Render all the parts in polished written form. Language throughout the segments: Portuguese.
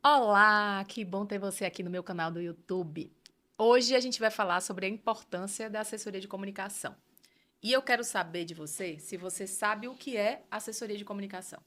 Olá, que bom ter você aqui no meu canal do YouTube. Hoje a gente vai falar sobre a importância da assessoria de comunicação. E eu quero saber de você se você sabe o que é assessoria de comunicação.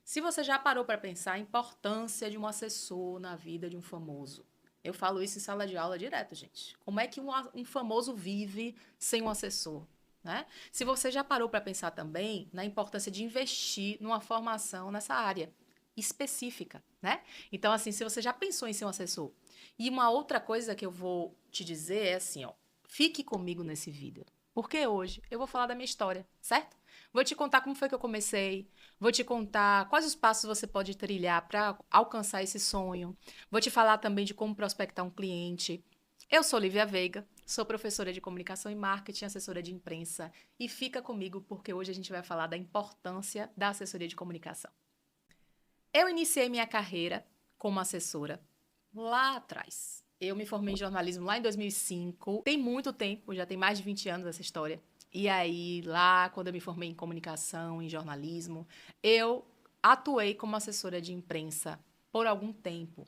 Se você já parou para pensar a importância de um assessor na vida de um famoso. Eu falo isso em sala de aula direto, gente. Como é que um famoso vive sem um assessor? Né? Se você já parou para pensar também na importância de investir numa formação nessa área específica, né? Então, assim, se você já pensou em ser um assessor. E uma outra coisa que eu vou te dizer é assim, ó, fique comigo nesse vídeo. Porque hoje eu vou falar da minha história, certo? Vou te contar como foi que eu comecei, vou te contar quais os passos você pode trilhar para alcançar esse sonho. Vou te falar também de como prospectar um cliente. Eu sou Lívia Veiga, sou professora de comunicação e marketing, assessora de imprensa, e fica comigo porque hoje a gente vai falar da importância da assessoria de comunicação. Eu iniciei minha carreira como assessora lá atrás. Eu me formei em jornalismo lá em 2005. Tem muito tempo, já tem mais de 20 anos essa história. E aí, lá, quando eu me formei em comunicação, em jornalismo, eu atuei como assessora de imprensa por algum tempo.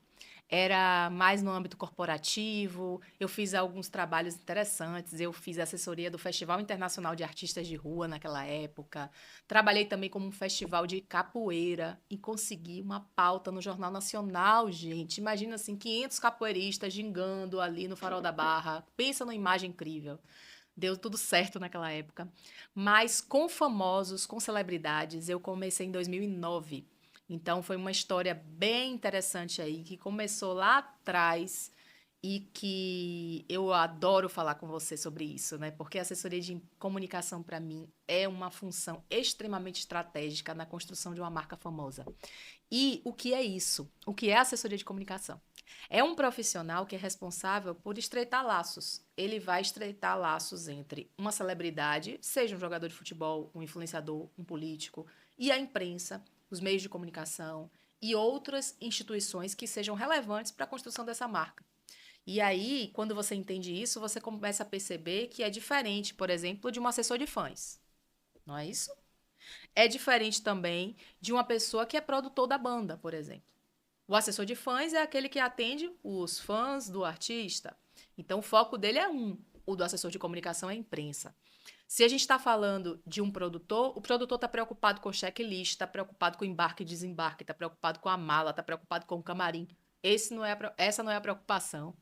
Era mais no âmbito corporativo, eu fiz alguns trabalhos interessantes, eu fiz assessoria do Festival Internacional de Artistas de Rua naquela época, trabalhei também como um festival de capoeira e consegui uma pauta no Jornal Nacional, gente. Imagina assim, 500 capoeiristas gingando ali no Farol da Barra. Pensa numa imagem incrível. Deu tudo certo naquela época. Mas com famosos, com celebridades, eu comecei em 2009. Então foi uma história bem interessante aí, que começou lá atrás e que eu adoro falar com você sobre isso, né? Porque a assessoria de comunicação, para mim, é uma função extremamente estratégica na construção de uma marca famosa. E o que é isso? O que é assessoria de comunicação? É um profissional que é responsável por estreitar laços. Ele vai estreitar laços entre uma celebridade, seja um jogador de futebol, um influenciador, um político, e a imprensa, os meios de comunicação e outras instituições que sejam relevantes para a construção dessa marca. E aí, quando você entende isso, você começa a perceber que é diferente, por exemplo, de um assessor de fãs. Não é isso? É diferente também de uma pessoa que é produtor da banda, por exemplo. O assessor de fãs é aquele que atende os fãs do artista. Então, o foco dele é um. O do assessor de comunicação é a imprensa. Se a gente está falando de um produtor, o produtor está preocupado com o checklist, está preocupado com o embarque e desembarque, está preocupado com a mala, está preocupado com o camarim. Essa não é a preocupação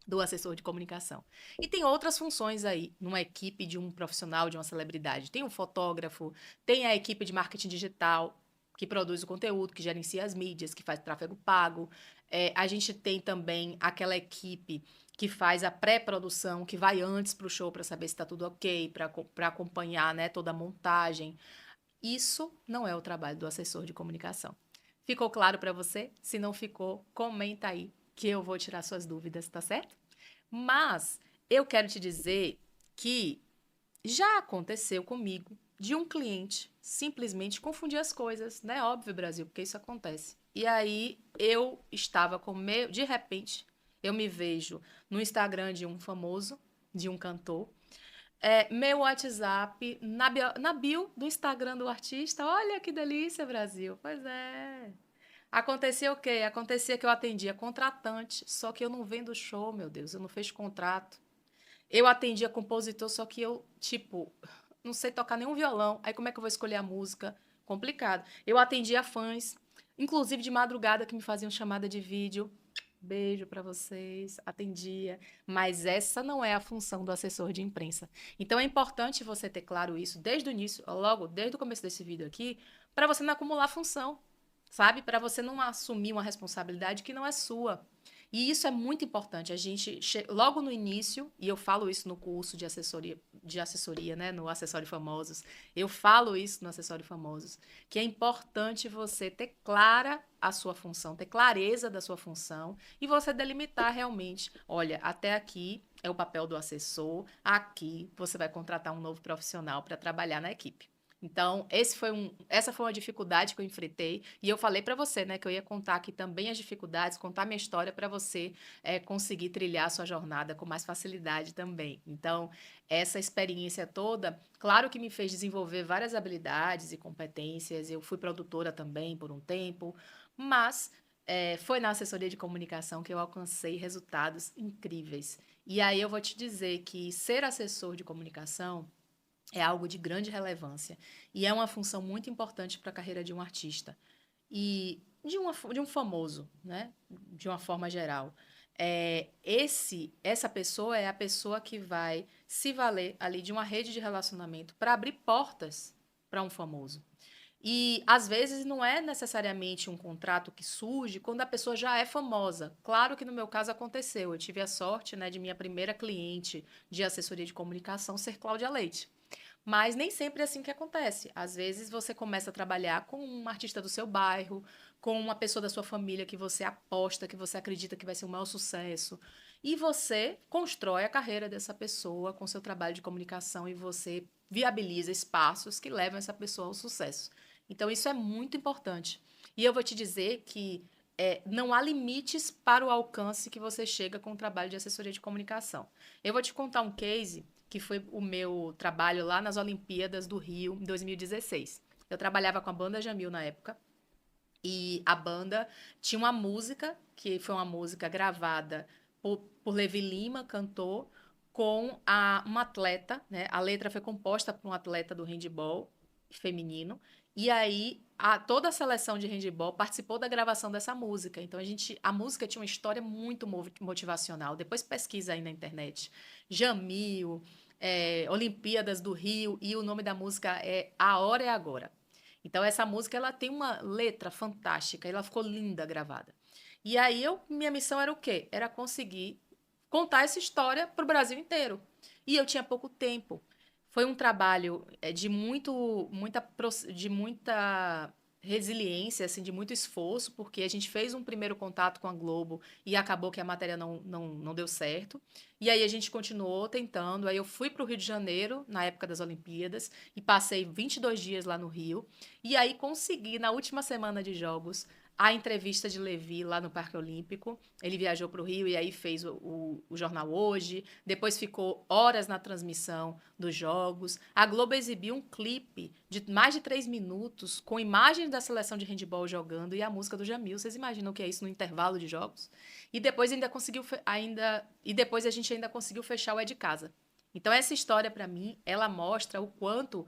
do assessor de comunicação. E tem outras funções aí, numa equipe de um profissional, de uma celebridade. Tem um fotógrafo, tem a equipe de marketing digital, que produz o conteúdo, que gerencia as mídias, que faz tráfego pago. A gente tem também aquela equipe que faz a pré-produção, que vai antes para o show para saber se está tudo ok, para acompanhar, né, toda a montagem. Isso não é o trabalho do assessor de comunicação. Ficou claro para você? Se não ficou, comenta aí que eu vou tirar suas dúvidas, tá certo? Mas eu quero te dizer que já aconteceu comigo de um cliente simplesmente confundir as coisas, né? Óbvio, Brasil, porque isso acontece. E aí eu estava com meio, de repente, eu me vejo no Instagram de um famoso, de um cantor, meu WhatsApp na bio do Instagram do artista. Olha que delícia, Brasil. Pois é. Acontecia o quê? Acontecia que eu atendia contratante, só que eu não vendo show, meu Deus, eu não fecho contrato. Eu atendia compositor, só que eu, tipo, não sei tocar nenhum violão. Aí como é que eu vou escolher a música? Complicado. Eu atendia fãs, inclusive de madrugada, que me faziam chamada de vídeo. Beijo para vocês, atendia. Mas essa não é a função do assessor de imprensa. Então é importante você ter claro isso desde o início, logo desde o começo desse vídeo aqui, para você não acumular função, sabe? Para você não assumir uma responsabilidade que não é sua. E isso é muito importante. A gente, logo no início, e eu falo isso no curso de assessoria, né, no Acessório Famosos, eu falo isso no Acessório Famosos, que é importante você ter clara a sua função, ter clareza da sua função e você delimitar realmente, olha, até aqui é o papel do assessor, aqui você vai contratar um novo profissional para trabalhar na equipe. Então, essa foi uma dificuldade que eu enfrentei. E eu falei para você, né, que eu ia contar aqui também as dificuldades, contar minha história para você conseguir trilhar a sua jornada com mais facilidade também. Então, essa experiência toda, claro que me fez desenvolver várias habilidades e competências. Eu fui produtora também por um tempo, mas Foi na assessoria de comunicação que eu alcancei resultados incríveis. E aí eu vou te dizer que ser assessor de comunicação é algo de grande relevância e é uma função muito importante para a carreira de um artista e de um famoso, né? De uma forma geral. Essa pessoa é a pessoa que vai se valer ali de uma rede de relacionamento para abrir portas para um famoso. E às vezes não é necessariamente um contrato que surge quando a pessoa já é famosa. Claro que no meu caso aconteceu. Eu tive a sorte, né, de minha primeira cliente de assessoria de comunicação ser Cláudia Leite. Mas nem sempre é assim que acontece. Às vezes você começa a trabalhar com um artista do seu bairro, com uma pessoa da sua família que você aposta, que você acredita que vai ser um maior sucesso. E você constrói a carreira dessa pessoa com seu trabalho de comunicação e você viabiliza espaços que levam essa pessoa ao sucesso. Então, isso é muito importante. E eu vou te dizer que não há limites para o alcance que você chega com o trabalho de assessoria de comunicação. Eu vou te contar um case que foi o meu trabalho lá nas Olimpíadas do Rio, em 2016. Eu trabalhava com a banda Jamil na época, e a banda tinha uma música, que foi uma música gravada por Levi Lima, cantor, com uma atleta, né? A letra foi composta por um atleta do handebol feminino, e aí toda a seleção de handebol participou da gravação dessa música. Então a música tinha uma história muito motivacional. Depois pesquisa aí na internet. Jamil, Olimpíadas do Rio, e o nome da música é A Hora é Agora. Então essa música ela tem uma letra fantástica, ela ficou linda gravada. E aí minha missão era o quê? Era conseguir contar essa história para o Brasil inteiro. E eu tinha pouco tempo. Foi um trabalho de muita resiliência, assim, de muito esforço, porque a gente fez um primeiro contato com a Globo e acabou que a matéria não deu certo. E aí a gente continuou tentando. Aí eu fui para o Rio de Janeiro, na época das Olimpíadas, e passei 22 dias lá no Rio. E aí consegui, na última semana de jogos, a entrevista de Levi lá no Parque Olímpico. Ele viajou para o Rio e aí fez o Jornal Hoje. Depois ficou horas na transmissão dos jogos. A Globo exibiu um clipe de mais de 3 minutos com imagens da seleção de handebol jogando e a música do Jamil. Vocês imaginam o que é isso no intervalo de jogos? E depois a gente ainda conseguiu fechar o É de Casa. Então essa história para mim, ela mostra o quanto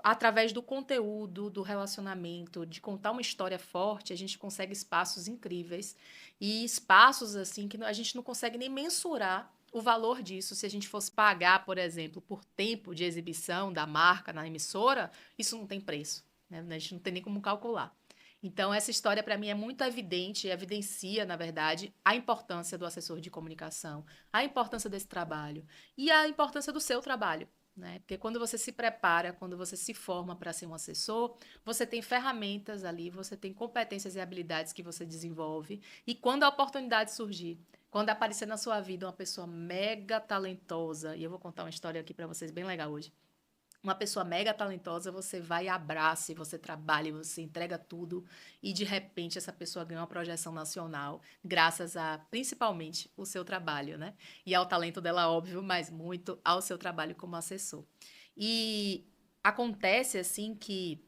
através do conteúdo, do relacionamento, de contar uma história forte, a gente consegue espaços incríveis e espaços assim que a gente não consegue nem mensurar o valor disso. Se a gente fosse pagar, por exemplo, por tempo de exibição da marca na emissora, isso não tem preço, né? A gente não tem nem como calcular. Então, essa história para mim é muito evidente, evidencia, na verdade, a importância do assessor de comunicação, a importância desse trabalho e a importância do seu trabalho. Né? Porque quando você se prepara, quando você se forma para ser um assessor, você tem ferramentas ali, você tem competências e habilidades que você desenvolve. E quando a oportunidade surgir, quando aparecer na sua vida uma pessoa mega talentosa, e eu vou contar uma história aqui para vocês bem legal hoje. Uma pessoa mega talentosa, você vai e abraça, e você trabalha, e você entrega tudo, e de repente essa pessoa ganha uma projeção nacional, graças a, principalmente, o seu trabalho, né? E ao talento dela, óbvio, mas muito ao seu trabalho como assessor. E acontece, assim, que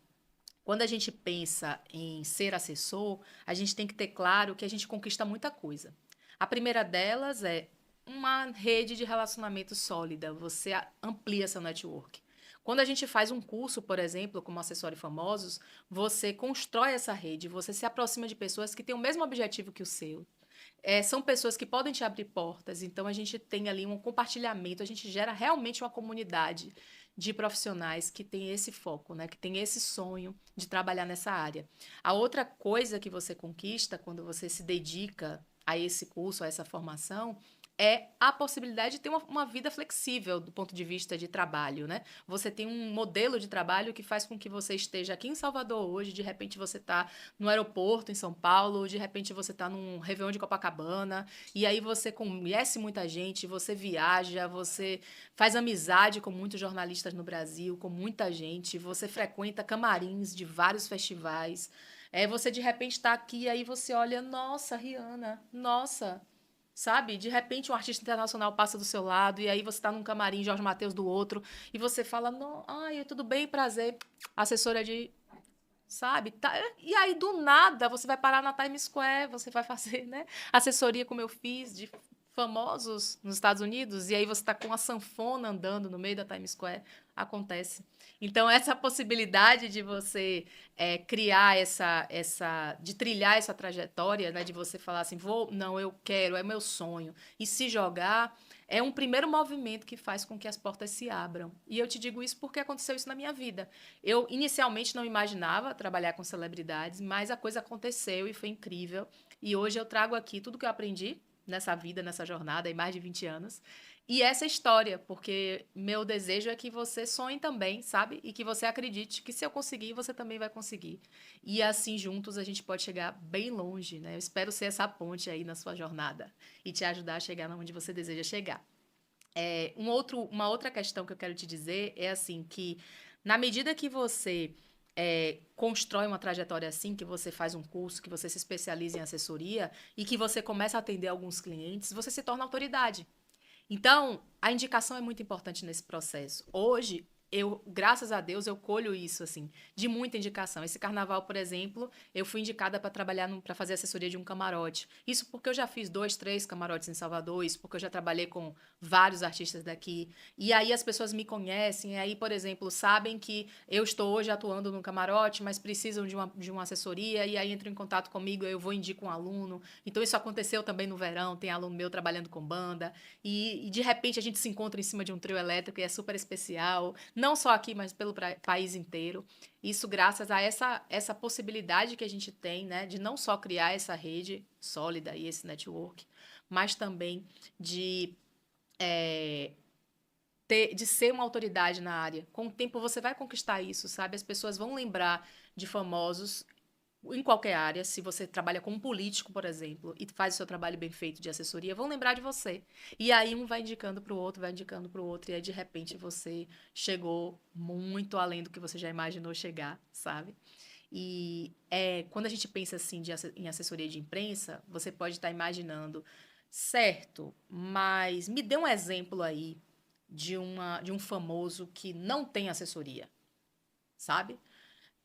quando a gente pensa em ser assessor, a gente tem que ter claro que a gente conquista muita coisa. A primeira delas é uma rede de relacionamento sólida, você amplia seu network. Quando a gente faz um curso, por exemplo, como Acessório Famosos, você constrói essa rede, você se aproxima de pessoas que têm o mesmo objetivo que o seu. São pessoas que podem te abrir portas, então a gente tem ali um compartilhamento, a gente gera realmente uma comunidade de profissionais que tem esse foco, né? Que tem esse sonho de trabalhar nessa área. A outra coisa que você conquista quando você se dedica a esse curso, a essa formação, é a possibilidade de ter uma vida flexível do ponto de vista de trabalho, né? Você tem um modelo de trabalho que faz com que você esteja aqui em Salvador hoje, de repente você está no aeroporto em São Paulo, de repente você está num Réveillon de Copacabana, e aí você conhece muita gente, você viaja, você faz amizade com muitos jornalistas no Brasil, com muita gente, você frequenta camarins de vários festivais. Você de repente está aqui e aí você olha, nossa, Rihanna, nossa, sabe? De repente um artista internacional passa do seu lado e aí você está num camarim, Jorge Mateus do outro, e você fala, não, ai, tudo bem, prazer, assessora de sabe? E aí, do nada, você vai parar na Times Square, você vai fazer, né, assessoria como eu fiz de famosos nos Estados Unidos, e aí você está com a sanfona andando no meio da Times Square, acontece. Então, essa possibilidade de você criar de trilhar essa trajetória, né, de você falar assim, não, eu quero, é meu sonho, e se jogar, é um primeiro movimento que faz com que as portas se abram. E eu te digo isso porque aconteceu isso na minha vida. Eu inicialmente não imaginava trabalhar com celebridades, mas a coisa aconteceu e foi incrível. E hoje eu trago aqui tudo que eu aprendi nessa vida, nessa jornada, em mais de 20 anos. E essa história, porque meu desejo é que você sonhe também, sabe? E que você acredite que se eu conseguir, você também vai conseguir. E assim, juntos, a gente pode chegar bem longe, né? Eu espero ser essa ponte aí na sua jornada e te ajudar a chegar onde você deseja chegar. Uma outra questão que eu quero te dizer é assim, que na medida que você constrói uma trajetória assim, que você faz um curso, que você se especializa em assessoria e que você começa a atender alguns clientes, você se torna autoridade. Então, a indicação é muito importante nesse processo. Hoje, graças a Deus, eu colho isso, assim, de muita indicação. Esse carnaval, por exemplo, eu fui indicada para trabalhar, para fazer assessoria de um camarote. Isso porque eu já fiz 2, 3 camarotes em Salvador, isso porque eu já trabalhei com vários artistas daqui. E aí as pessoas me conhecem, e aí, por exemplo, sabem que eu estou hoje atuando no camarote, mas precisam de uma assessoria, e aí entram em contato comigo, eu vou indico um aluno. Então, isso aconteceu também no verão, tem aluno meu trabalhando com banda. E de repente a gente se encontra em cima de um trio elétrico e é super especial, não só aqui, mas pelo país inteiro. Isso graças a essa possibilidade que a gente tem, né, de não só criar essa rede sólida e esse network, mas também de, de ser uma autoridade na área. Com o tempo você vai conquistar isso, sabe? As pessoas vão lembrar de famosos em qualquer área, se você trabalha com um político, por exemplo, e faz o seu trabalho bem feito de assessoria, vão lembrar de você. E aí um vai indicando para o outro, vai indicando para o outro, e aí de repente você chegou muito além do que você já imaginou chegar, sabe? E quando a gente pensa assim em assessoria de imprensa, você pode estar imaginando, certo, mas me dê um exemplo aí de um famoso que não tem assessoria, sabe?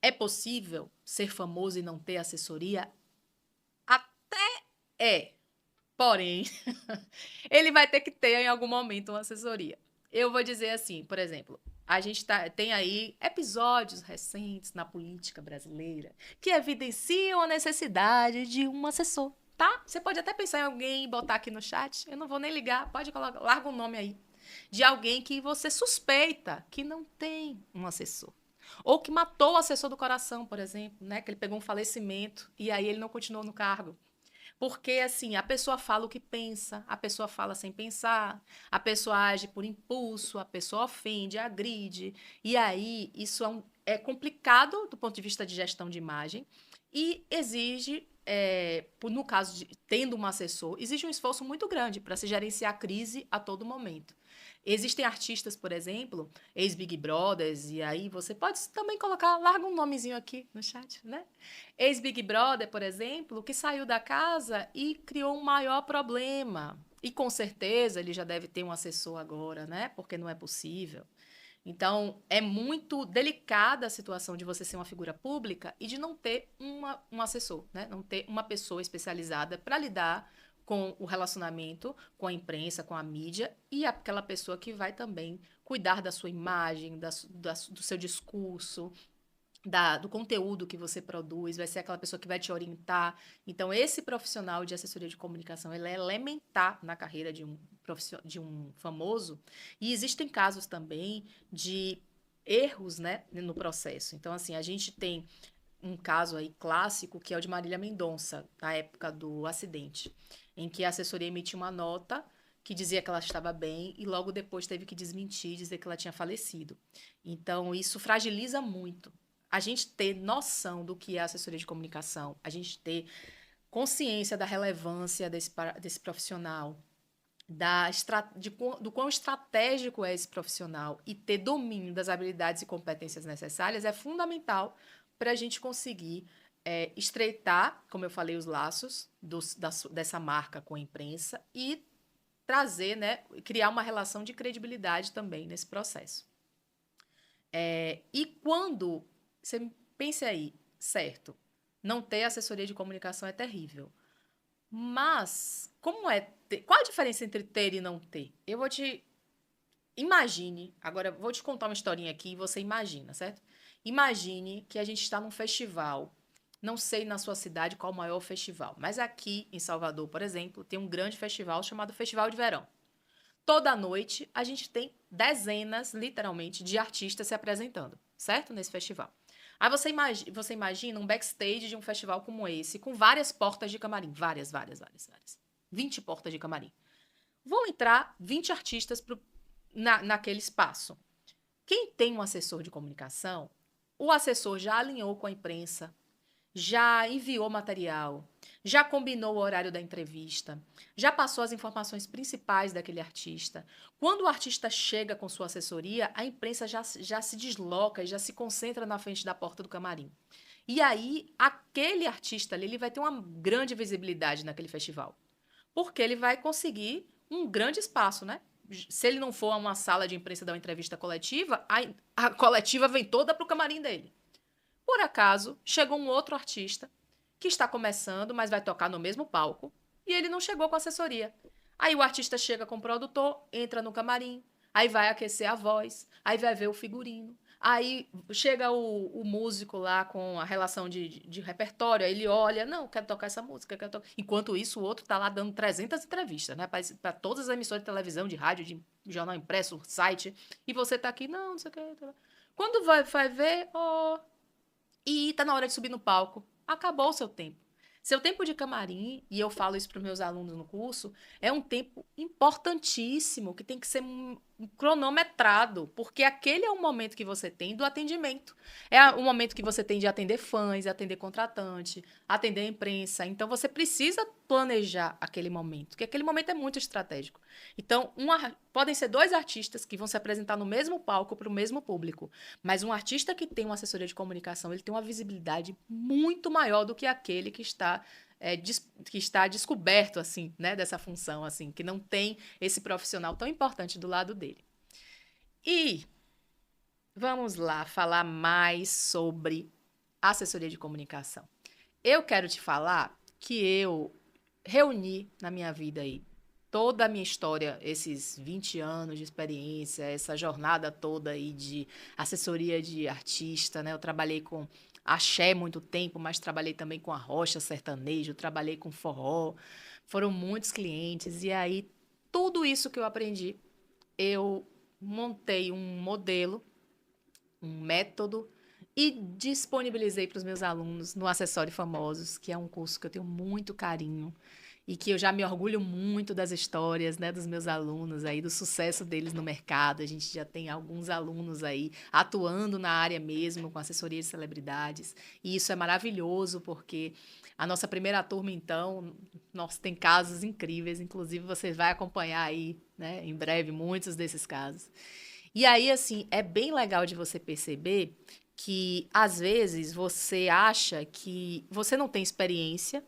É possível ser famoso e não ter assessoria? Até é. Porém, ele vai ter que ter em algum momento uma assessoria. Eu vou dizer assim, por exemplo, a gente tem aí episódios recentes na política brasileira que evidenciam a necessidade de um assessor, tá? Você pode até pensar em alguém e botar aqui no chat. Eu não vou nem ligar, pode colocar, larga um nome aí. De alguém que você suspeita que não tem um assessor. Ou que matou o assessor do coração, por exemplo, né? Que ele pegou um falecimento e aí ele não continuou no cargo. Porque, assim, a pessoa fala o que pensa, a pessoa fala sem pensar, a pessoa age por impulso, a pessoa ofende, agride. E aí, isso é complicado do ponto de vista de gestão de imagem e exige, no caso de tendo um assessor, exige um esforço muito grande para se gerenciar a crise a todo momento. Existem artistas, por exemplo, ex-Big Brothers, e aí você pode também colocar, larga um nomezinho aqui no chat, né? Ex-Big Brother, por exemplo, que saiu da casa e criou um maior problema. E com certeza ele já deve ter um assessor agora, né? Porque não é possível. Então, é muito delicada a situação de você ser uma figura pública e de não ter um assessor, né? Não ter uma pessoa especializada para lidar com o relacionamento com a imprensa, com a mídia e aquela pessoa que vai também cuidar da sua imagem, do seu discurso, do conteúdo que você produz, vai ser aquela pessoa que vai te orientar. Então, esse profissional de assessoria de comunicação, ele é elementar na carreira de um famoso. E existem casos também de erros, né, no processo. Então, assim, a gente tem um caso aí clássico, que é o de Marília Mendonça, na época do acidente, em que a assessoria emitiu uma nota que dizia que ela estava bem e logo depois teve que desmentir, dizer que ela tinha falecido. Então, isso fragiliza muito. A gente ter noção do que é assessoria de comunicação, a gente ter consciência da relevância desse profissional, do quão estratégico é esse profissional e ter domínio das habilidades e competências necessárias é fundamental para a gente conseguir estreitar, como eu falei, os laços dessa marca com a imprensa e trazer, né, criar uma relação de credibilidade também nesse processo. E quando, você pense aí, certo. Não ter assessoria de comunicação é terrível. Mas, qual a diferença entre ter e não ter? Eu vou te... Imagine, agora eu vou te contar uma historinha aqui e você imagina, certo? Imagine que a gente está num festival. Não sei na sua cidade qual o maior festival, mas aqui em Salvador, por exemplo, tem um grande festival chamado Festival de Verão. Toda noite a gente tem dezenas, literalmente, de artistas se apresentando, certo? Nesse festival. Aí você imagina um backstage de um festival como esse, com várias portas de camarim. Várias, várias, várias, várias. 20 portas de camarim. Vão entrar 20 artistas naquele espaço. Quem tem um assessor de comunicação, o assessor já alinhou com a imprensa, já enviou material, já combinou o horário da entrevista, já passou as informações principais daquele artista. Quando o artista chega com sua assessoria, a imprensa já se desloca e já se concentra na frente da porta do camarim. E aí, aquele artista ali, ele vai ter uma grande visibilidade naquele festival. Porque ele vai conseguir um grande espaço, né? Se ele não for a uma sala de imprensa dar uma entrevista coletiva, a coletiva vem toda para o camarim dele. Por acaso, chegou um outro artista que está começando, mas vai tocar no mesmo palco, e ele não chegou com assessoria. Aí o artista chega com o produtor, entra no camarim, aí vai aquecer a voz, aí vai ver o figurino, aí chega o músico lá com a relação de repertório, aí ele olha, não, quero tocar essa música, quero tocar. Enquanto isso, o outro está lá dando 300 entrevistas, né, para todas as emissoras de televisão, de rádio, de jornal impresso, site, e você está aqui, não sei o que. Quando vai ver, e tá na hora de subir no palco. Acabou o seu tempo. Seu tempo de camarim, e eu falo isso para os meus alunos no curso, é um tempo importantíssimo, que tem que ser cronometrado, porque aquele é o momento que você tem do atendimento. É o momento que você tem de atender fãs, atender contratante, atender a imprensa. Então, você precisa planejar aquele momento, porque aquele momento é muito estratégico. Então, podem ser dois artistas que vão se apresentar no mesmo palco para o mesmo público, mas um artista que tem uma assessoria de comunicação, ele tem uma visibilidade muito maior do que aquele que está descoberto, assim, né, dessa função, assim, que não tem esse profissional tão importante do lado dele. E vamos lá falar mais sobre assessoria de comunicação. Eu quero te falar que eu reuni na minha vida aí toda a minha história, esses 20 anos de experiência, essa jornada toda aí de assessoria de artista, né? Eu trabalhei com axé muito tempo, mas trabalhei também com arrocha, sertanejo, trabalhei com forró. Foram muitos clientes e aí tudo isso que eu aprendi, eu montei um modelo, um método e disponibilizei para os meus alunos no Acessório Famosos, que é um curso que eu tenho muito carinho e que eu já me orgulho muito das histórias, né, dos meus alunos aí, do sucesso deles no mercado. A gente já tem alguns alunos aí atuando na área mesmo, com assessoria de celebridades, e isso é maravilhoso, porque a nossa primeira turma, então, nossa, tem casos incríveis, inclusive você vai acompanhar aí, né, em breve, muitos desses casos. E aí, assim, é bem legal de você perceber que, às vezes, você acha que você não tem experiência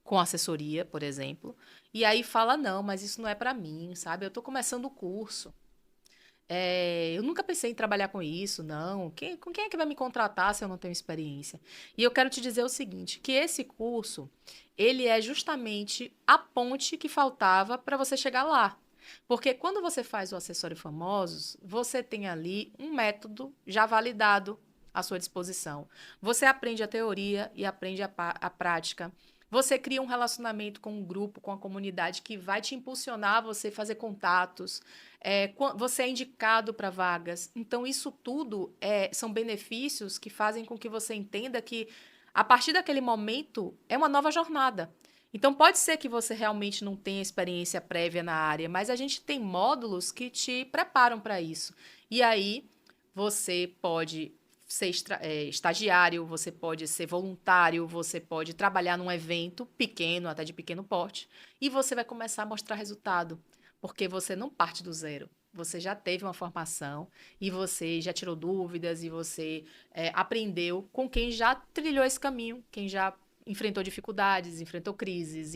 com assessoria, por exemplo, e aí fala, não, mas isso não é para mim, sabe? Eu estou começando o curso. Eu nunca pensei em trabalhar com isso, não. Com quem é que vai me contratar se eu não tenho experiência? E eu quero te dizer o seguinte, que esse curso, ele é justamente a ponte que faltava para você chegar lá. Porque quando você faz o Acessório Famosos, você tem ali um método já validado à sua disposição. Você aprende a teoria e aprende a prática. Você cria um relacionamento com um grupo, com a comunidade que vai te impulsionar a você fazer contatos. Você é indicado para vagas. Então, isso tudo são benefícios que fazem com que você entenda que, a partir daquele momento, é uma nova jornada. Então, pode ser que você realmente não tenha experiência prévia na área, mas a gente tem módulos que te preparam para isso. E aí, você pode ser estagiário, você pode ser voluntário, você pode trabalhar num evento pequeno, até de pequeno porte, e você vai começar a mostrar resultado, porque você não parte do zero. Você já teve uma formação e você já tirou dúvidas e você aprendeu com quem já trilhou esse caminho, quem já enfrentou dificuldades, enfrentou crises,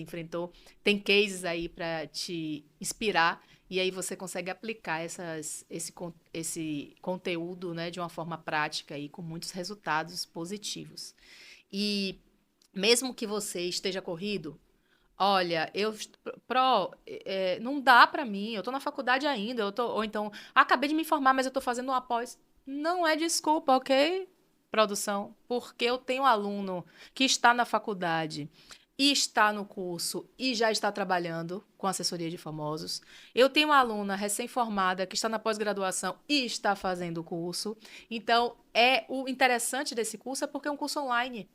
tem cases aí para te inspirar e aí você consegue aplicar esse conteúdo, né, de uma forma prática e com muitos resultados positivos. E mesmo que você esteja corrido, olha, não dá para mim, eu tô na faculdade ainda, ou então, acabei de me formar, mas eu tô fazendo um após. Não é desculpa, ok? Produção, porque eu tenho aluno que está na faculdade e está no curso e já está trabalhando com assessoria de famosos. Eu tenho uma aluna recém-formada que está na pós-graduação e está fazendo o curso. Então, o interessante desse curso é porque é um curso online.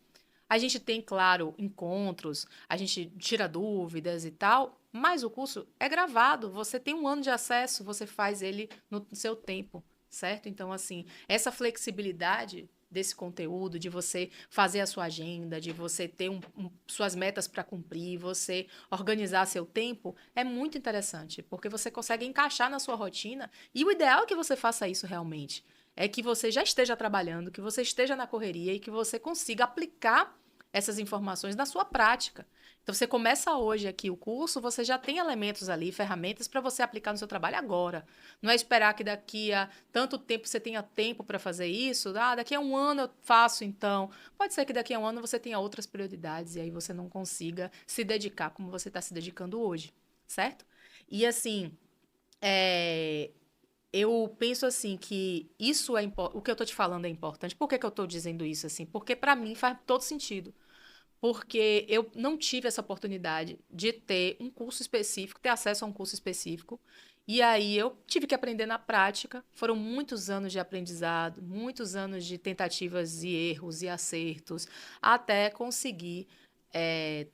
A gente tem, claro, encontros, a gente tira dúvidas e tal, mas o curso é gravado. Você tem 1 ano de acesso, você faz ele no seu tempo, certo? Então, assim, essa flexibilidade desse conteúdo, de você fazer a sua agenda, de você ter suas metas para cumprir, você organizar seu tempo, é muito interessante, porque você consegue encaixar na sua rotina e o ideal é que você faça isso realmente. É que você já esteja trabalhando, que você esteja na correria e que você consiga aplicar essas informações na sua prática. Então, você começa hoje aqui o curso, você já tem elementos ali, ferramentas para você aplicar no seu trabalho agora. Não é esperar que daqui a tanto tempo você tenha tempo para fazer isso. Ah, daqui a 1 ano eu faço, então. Pode ser que daqui a 1 ano você tenha outras prioridades e aí você não consiga se dedicar como você está se dedicando hoje, certo? E assim, é, eu penso assim que o que eu estou te falando é importante. Por que que eu estou dizendo isso assim? Porque para mim faz todo sentido. Porque eu não tive essa oportunidade de ter um curso específico, ter acesso a um curso específico. E aí eu tive que aprender na prática. Foram muitos anos de aprendizado, muitos anos de tentativas e erros e acertos, até conseguir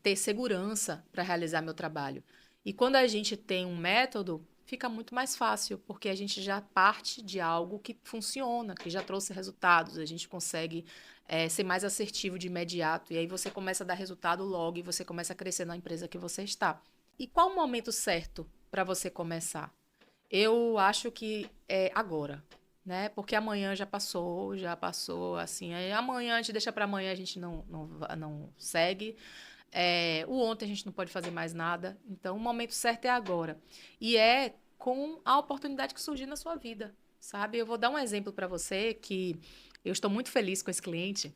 ter segurança para realizar meu trabalho. E quando a gente tem um método, fica muito mais fácil, porque a gente já parte de algo que funciona, que já trouxe resultados, a gente consegue ser mais assertivo de imediato, e aí você começa a dar resultado logo e você começa a crescer na empresa que você está. E qual o momento certo para você começar? Eu acho que é agora, né? Porque amanhã já passou, assim. Aí amanhã a gente deixa para amanhã, a gente não segue. O ontem a gente não pode fazer mais nada. Então, o momento certo é agora. E é com a oportunidade que surgir na sua vida, sabe? Eu vou dar um exemplo para você que eu estou muito feliz com esse cliente,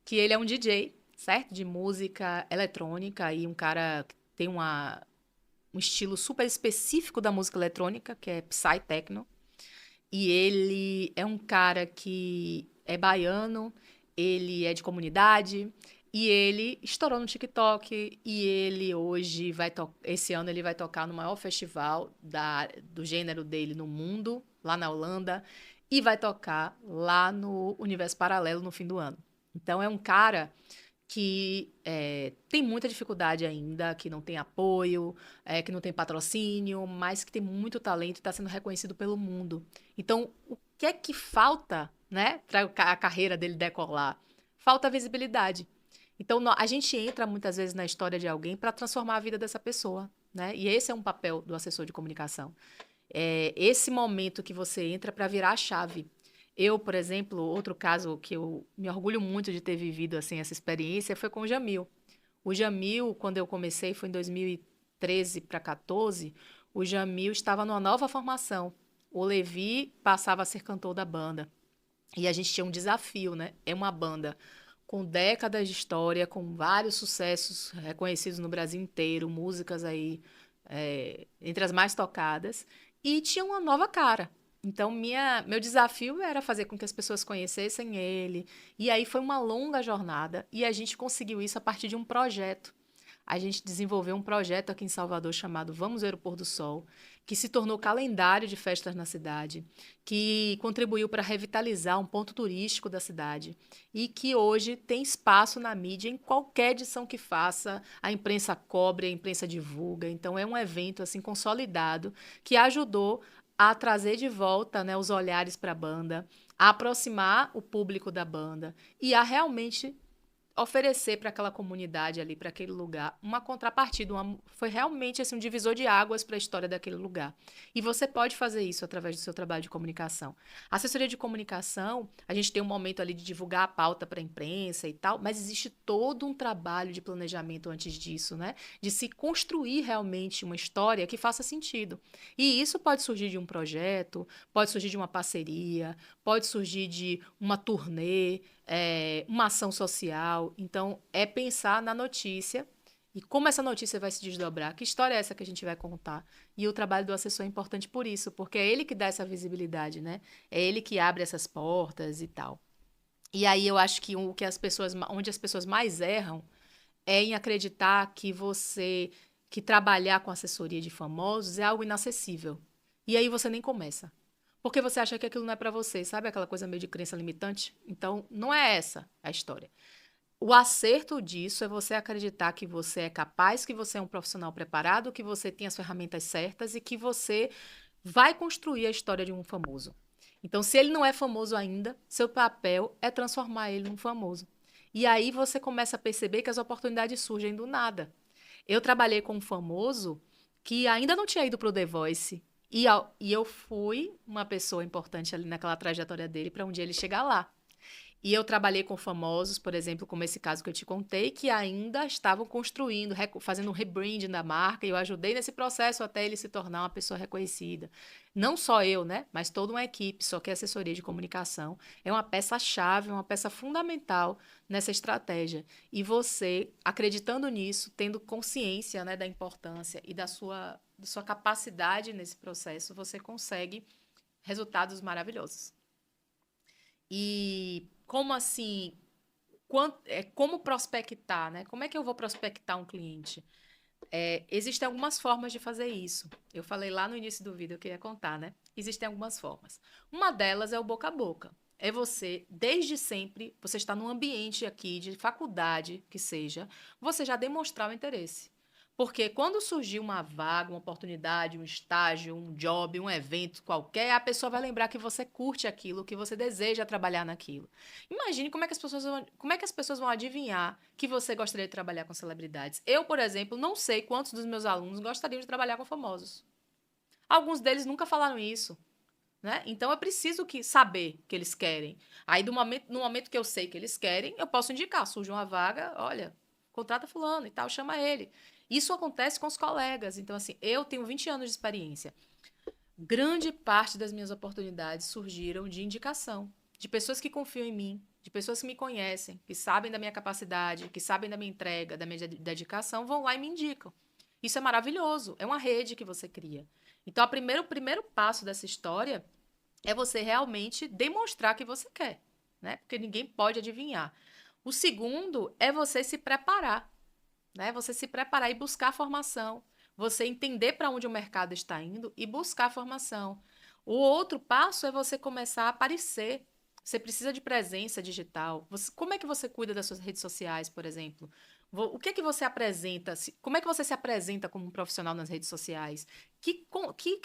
que ele é um DJ, certo? De música eletrônica e um cara que tem um estilo super específico da música eletrônica, que é Psy Techno. E ele é um cara que é baiano, ele é de comunidade, e ele estourou no TikTok, e ele hoje esse ano ele vai tocar no maior festival do gênero dele no mundo, lá na Holanda, e vai tocar lá no Universo Paralelo no fim do ano. Então é um cara que tem muita dificuldade ainda, que não tem apoio, que não tem patrocínio, mas que tem muito talento e está sendo reconhecido pelo mundo. Então, o que é que falta, né, para a carreira dele decolar? Falta visibilidade. Então, a gente entra muitas vezes na história de alguém para transformar a vida dessa pessoa, né? E esse é um papel do assessor de comunicação. É esse momento que você entra para virar a chave. Eu, por exemplo, outro caso que eu me orgulho muito de ter vivido assim essa experiência foi com o Jamil. O Jamil, quando eu comecei, foi em 2013 para 14, o Jamil estava numa nova formação. O Levi passava a ser cantor da banda. E a gente tinha um desafio, né? É uma banda com décadas de história, com vários sucessos reconhecidos no Brasil inteiro, músicas aí entre as mais tocadas, e tinha uma nova cara. Então, meu desafio era fazer com que as pessoas conhecessem ele. E aí foi uma longa jornada, e a gente conseguiu isso a partir de um projeto. A gente desenvolveu um projeto aqui em Salvador chamado Vamos Ver o Pôr do Sol, que se tornou calendário de festas na cidade, que contribuiu para revitalizar um ponto turístico da cidade e que hoje tem espaço na mídia em qualquer edição que faça, a imprensa cobre, a imprensa divulga. Então é um evento assim consolidado que ajudou a trazer de volta, né, os olhares para a banda, a aproximar o público da banda e a realmente oferecer para aquela comunidade ali, para aquele lugar, uma contrapartida. Foi realmente assim, um divisor de águas para a história daquele lugar. E você pode fazer isso através do seu trabalho de comunicação. A assessoria de comunicação, a gente tem um momento ali de divulgar a pauta para a imprensa e tal, mas existe todo um trabalho de planejamento antes disso, né? De se construir realmente uma história que faça sentido. E isso pode surgir de um projeto, pode surgir de uma parceria, pode surgir de uma turnê, uma ação social. Então, é pensar na notícia e como essa notícia vai se desdobrar. Que história é essa que a gente vai contar? E o trabalho do assessor é importante por isso, porque é ele que dá essa visibilidade, né? É ele que abre essas portas e tal. E aí eu acho que onde as pessoas mais erram é em acreditar que trabalhar com assessoria de famosos é algo inacessível. E aí você nem começa. Porque você acha que aquilo não é para você, sabe? Aquela coisa meio de crença limitante. Então, não é essa a história. O acerto disso é você acreditar que você é capaz, que você é um profissional preparado, que você tem as ferramentas certas e que você vai construir a história de um famoso. Então, se ele não é famoso ainda, seu papel é transformar ele num famoso. E aí você começa a perceber que as oportunidades surgem do nada. Eu trabalhei com um famoso que ainda não tinha ido para o The Voice. E eu fui uma pessoa importante ali naquela trajetória dele para um dia ele chegar lá. E eu trabalhei com famosos, por exemplo, como esse caso que eu te contei, que ainda estavam construindo, fazendo um rebranding da marca, e eu ajudei nesse processo até ele se tornar uma pessoa reconhecida. Não só eu, né? Mas toda uma equipe, só que a assessoria de comunicação é uma peça-chave, uma peça fundamental nessa estratégia. E você, acreditando nisso, tendo consciência, né, da importância e da sua capacidade nesse processo, você consegue resultados maravilhosos. E como assim, como prospectar, né? Como é que eu vou prospectar um cliente? Existem algumas formas de fazer isso. Eu falei lá no início do vídeo que eu ia contar, né? Existem algumas formas. Uma delas é o boca a boca. É você, desde sempre, você está num ambiente aqui de faculdade, que seja, você já demonstrar o interesse. Porque quando surgir uma vaga, uma oportunidade, um estágio, um job, um evento qualquer, a pessoa vai lembrar que você curte aquilo, que você deseja trabalhar naquilo. Imagine como é que as pessoas vão adivinhar que você gostaria de trabalhar com celebridades. Eu, por exemplo, não sei quantos dos meus alunos gostariam de trabalhar com famosos. Alguns deles nunca falaram isso, né? Então eu preciso saber que eles querem. Aí no momento que eu sei que eles querem, eu posso indicar, surge uma vaga, olha, contrata fulano e tal, chama ele. Isso acontece com os colegas. Então assim, eu tenho 20 anos de experiência. Grande parte das minhas oportunidades surgiram de indicação, de pessoas que confiam em mim, de pessoas que me conhecem, que sabem da minha capacidade, que sabem da minha entrega, da minha dedicação, vão lá e me indicam. Isso é maravilhoso, é uma rede que você cria. Então, o primeiro passo dessa história é você realmente demonstrar que você quer, né? Porque ninguém pode adivinhar. O segundo é você se preparar, né? Você se preparar e buscar formação. Você entender para onde o mercado está indo e buscar formação. O outro passo é você começar a aparecer. Você precisa de presença digital. Como é que você cuida das suas redes sociais, por exemplo? O que é que você apresenta? Como é que você se apresenta como um profissional nas redes sociais? Que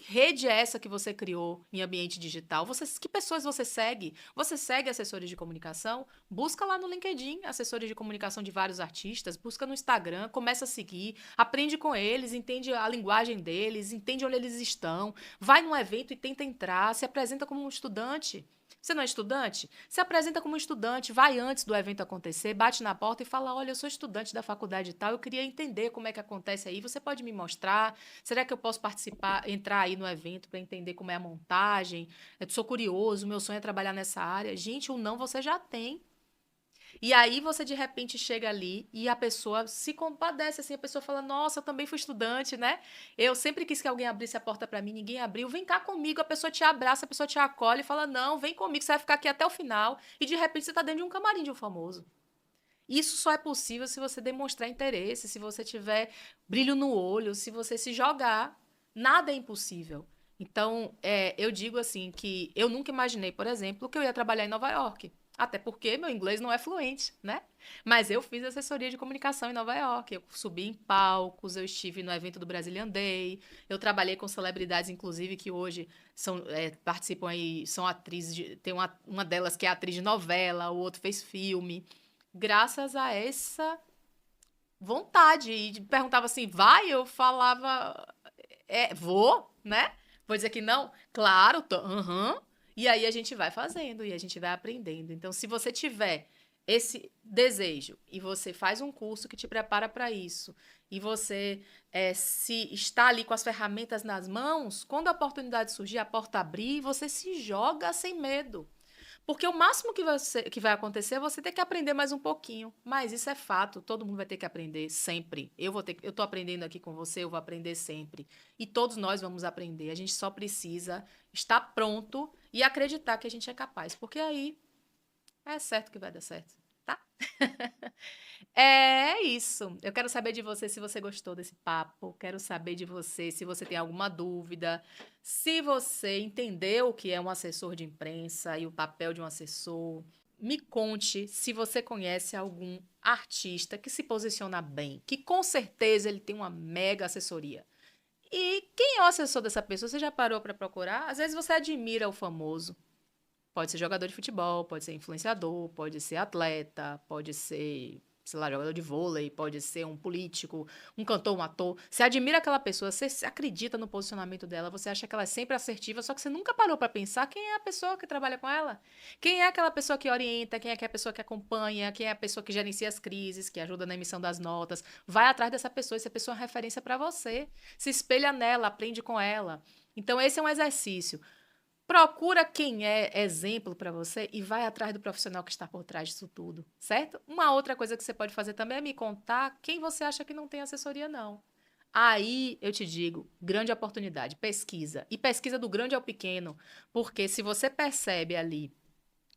rede é essa que você criou em ambiente digital? Que pessoas você segue? Você segue assessores de comunicação? Busca lá no LinkedIn, assessores de comunicação de vários artistas, busca no Instagram, começa a seguir, aprende com eles, entende a linguagem deles, entende onde eles estão, vai num evento e tenta entrar, se apresenta como um estudante. Você não é estudante? Se apresenta como um estudante, vai antes do evento acontecer, bate na porta e fala: Olha, eu sou estudante da faculdade e tal, eu queria entender como é que acontece aí. Você pode me mostrar? Será que eu posso participar, entrar aí no evento para entender como é a montagem? Eu sou curioso, meu sonho é trabalhar nessa área. Gente, o não você já tem. E aí você de repente chega ali e a pessoa se compadece, assim, a pessoa fala: Nossa, eu também fui estudante, né? Eu sempre quis que alguém abrisse a porta para mim, ninguém abriu. Vem cá comigo, a pessoa te abraça, a pessoa te acolhe e fala: Não, vem comigo, você vai ficar aqui até o final. E de repente você tá dentro de um camarim de um famoso. Isso só é possível se você demonstrar interesse, se você tiver brilho no olho, se você se jogar. Nada é impossível. Então, eu digo assim que eu nunca imaginei, por exemplo, que eu ia trabalhar em Nova York. Até porque meu inglês não é fluente, né? Mas eu fiz assessoria de comunicação em Nova York. Eu subi em palcos, eu estive no evento do Brazilian Day, eu trabalhei com celebridades, inclusive, que hoje participam aí, são atrizes, tem uma delas que é atriz de novela, o outro fez filme. graças a essa vontade. E perguntava assim, vai? Eu falava, vou, né? Vou dizer que não? Claro, tô, aham. E aí a gente vai fazendo e a gente vai aprendendo. Então, se você tiver esse desejo e você faz um curso que te prepara para isso e você se está ali com as ferramentas nas mãos, quando a oportunidade surgir, a porta abrir, você se joga sem medo. Porque o máximo que vai acontecer é você ter que aprender mais um pouquinho. Mas isso é fato, todo mundo vai ter que aprender sempre. Eu estou aprendendo aqui com você, eu vou aprender sempre. E todos nós vamos aprender. A gente só precisa estar pronto e acreditar que a gente é capaz. Porque aí é certo que vai dar certo, tá? É isso. Eu quero saber de você se você gostou desse papo. Quero saber de você se você tem alguma dúvida. Se você entendeu o que é um assessor de imprensa e o papel de um assessor. Me conte se você conhece algum artista que se posiciona bem, que com certeza ele tem uma mega assessoria. E quem é o assessor dessa pessoa? Você já parou para procurar? Às vezes você admira o famoso. Pode ser jogador de futebol, pode ser influenciador, pode ser atleta, pode ser, sei lá, jogador de vôlei, pode ser um político, um cantor, um ator. Você admira aquela pessoa, você acredita no posicionamento dela, você acha que ela é sempre assertiva, só que você nunca parou para pensar quem é a pessoa que trabalha com ela. Quem é aquela pessoa que orienta, quem é a pessoa que acompanha, quem é a pessoa que gerencia as crises, que ajuda na emissão das notas. Vai atrás dessa pessoa, essa pessoa é uma referência para você. Se espelha nela, aprende com ela. Então, esse é um exercício. Procura quem é exemplo para você e vai atrás do profissional que está por trás disso tudo, certo? Uma outra coisa que você pode fazer também é me contar quem você acha que não tem assessoria, não. Aí eu te digo, grande oportunidade, pesquisa. E pesquisa do grande ao pequeno, porque se você percebe ali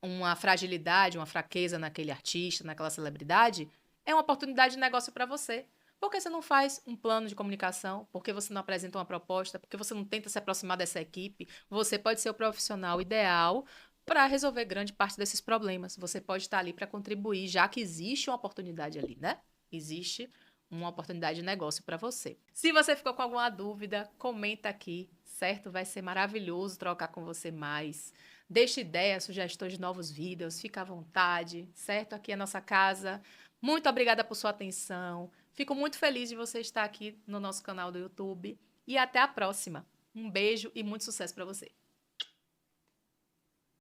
uma fragilidade, uma fraqueza naquele artista, naquela celebridade, é uma oportunidade de negócio para você. Por que você não faz um plano de comunicação? Por que você não apresenta uma proposta? Por que você não tenta se aproximar dessa equipe? Você pode ser o profissional ideal para resolver grande parte desses problemas. Você pode estar ali para contribuir, já que existe uma oportunidade ali, né? Existe uma oportunidade de negócio para você. Se você ficou com alguma dúvida, comenta aqui, certo? Vai ser maravilhoso trocar com você mais. Deixe ideias, sugestões de novos vídeos, fica à vontade, certo? Aqui é a nossa casa. Muito obrigada por sua atenção. Fico muito feliz de você estar aqui no nosso canal do YouTube. E até a próxima. Um beijo e muito sucesso para você.